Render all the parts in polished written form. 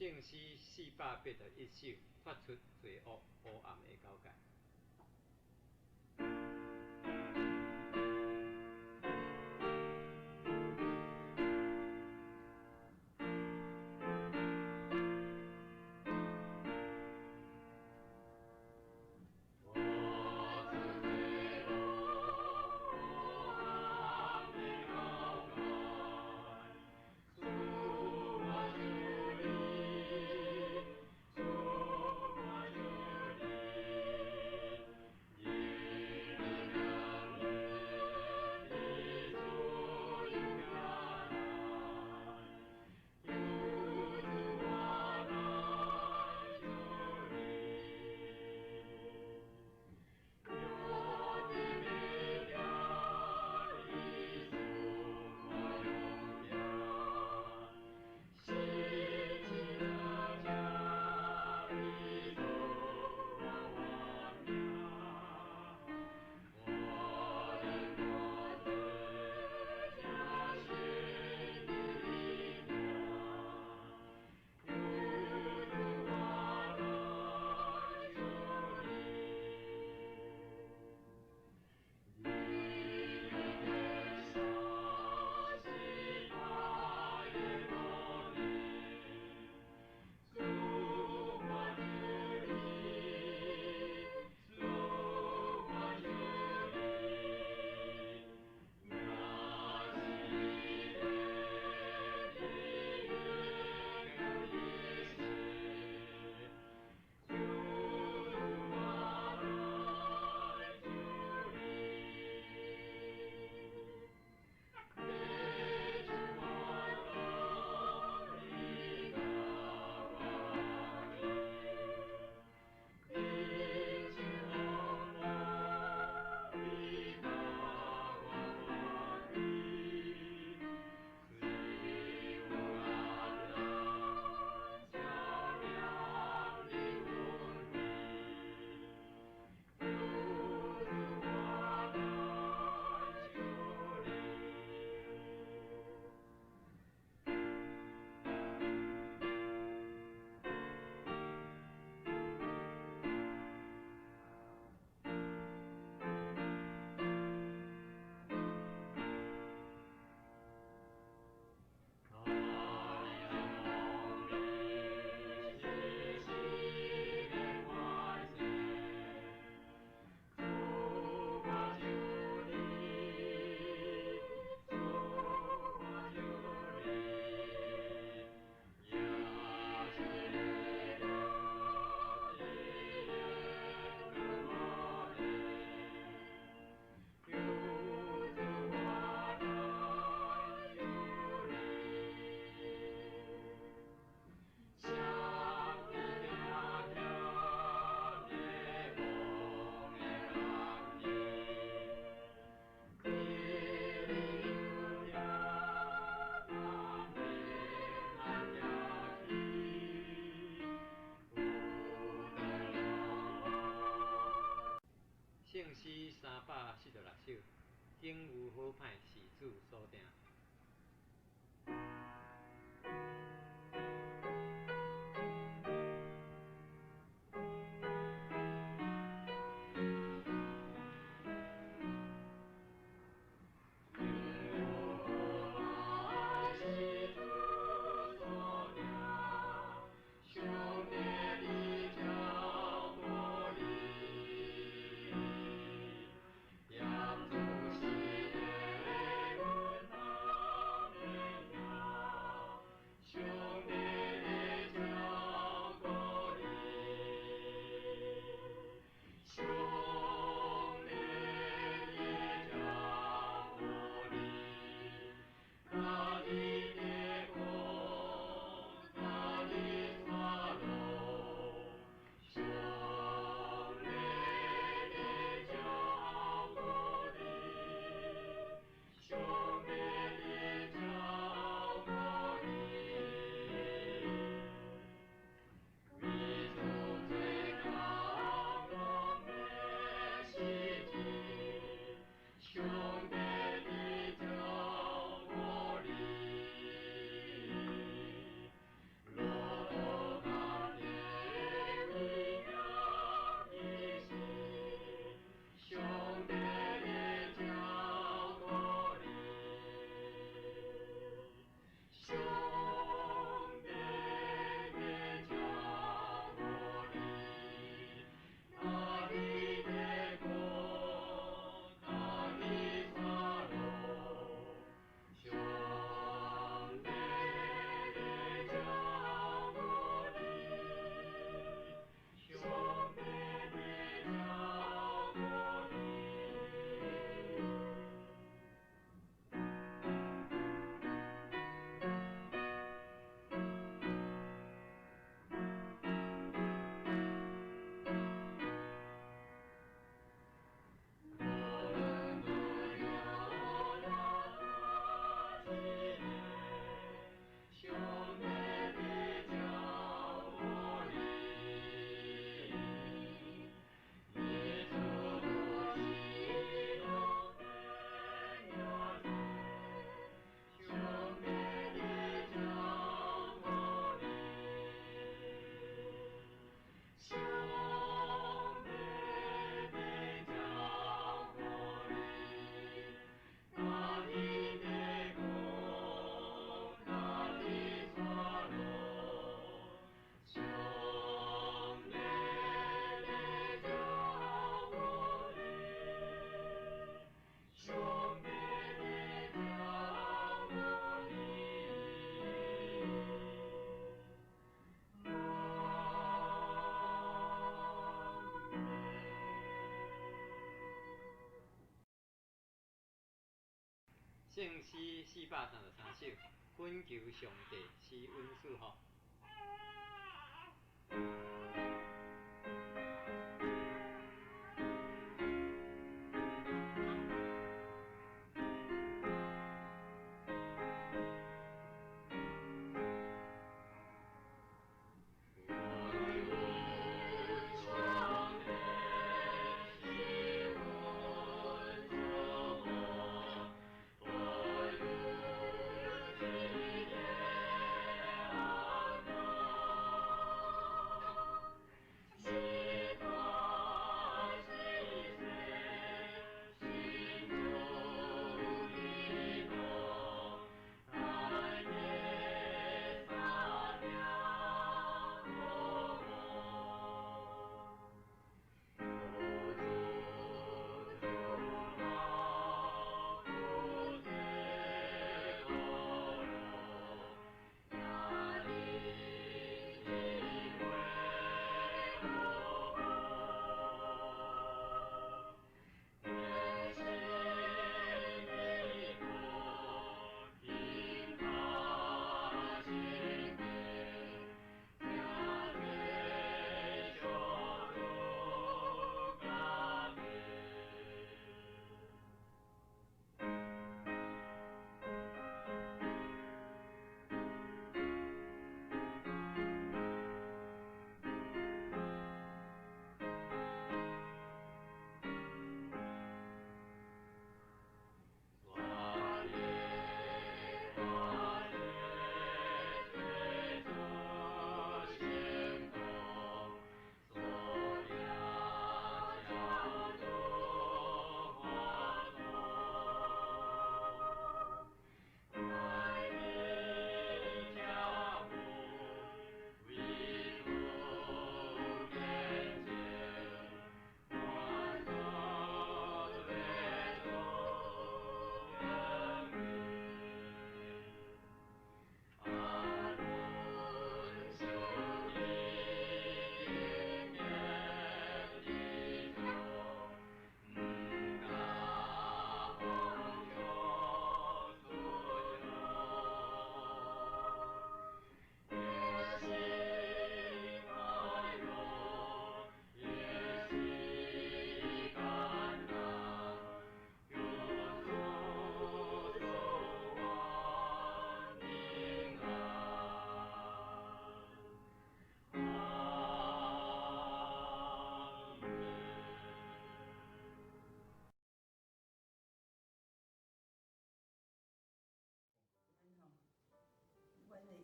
姓施481首，脱出罪恶黑暗的交界。姓施346首，景有好歹是主所定。Sure. 圣诗433首，恳求上帝施恩赐福。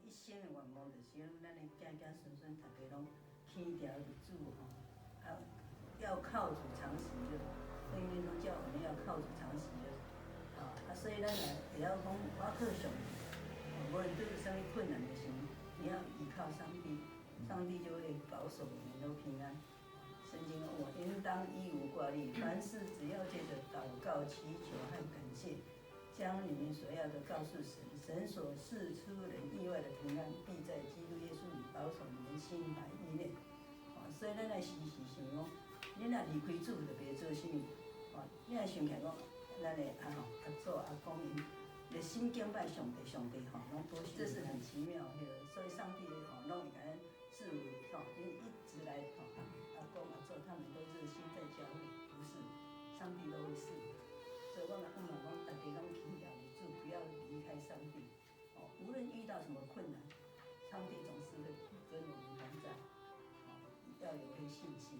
一生的愿望就是讲，咱的子子孙孙大家拢天条日主吼，要靠主常喜乐。所以恁讲叫我们要靠主常喜乐，所以咱也要讲我靠上帝，无论对什么困难的时候，你要依靠上帝，上帝就会保守我们都平安。圣经说，我应当一无挂虑，凡事只要借着祷告、祈求和感谢，将你们所要的告诉神，神所赐出人意外的平安，必在基督耶稣里保守你们心怀意念。所以咱来时时想讲，你若离开主，就别做啥物。你若想起讲，咱的阿祖阿公因热心敬拜上帝，上帝拢保守，这是很奇妙的。所以上帝拢会给咱赐福，因一直来阿公阿祖他们都热心在教会，不是上帝都会赐福。所以我嘛讲，大家拢天条日主，不要离开上帝。无论遇到什么困难，上帝总是会跟我们同在。要有信心。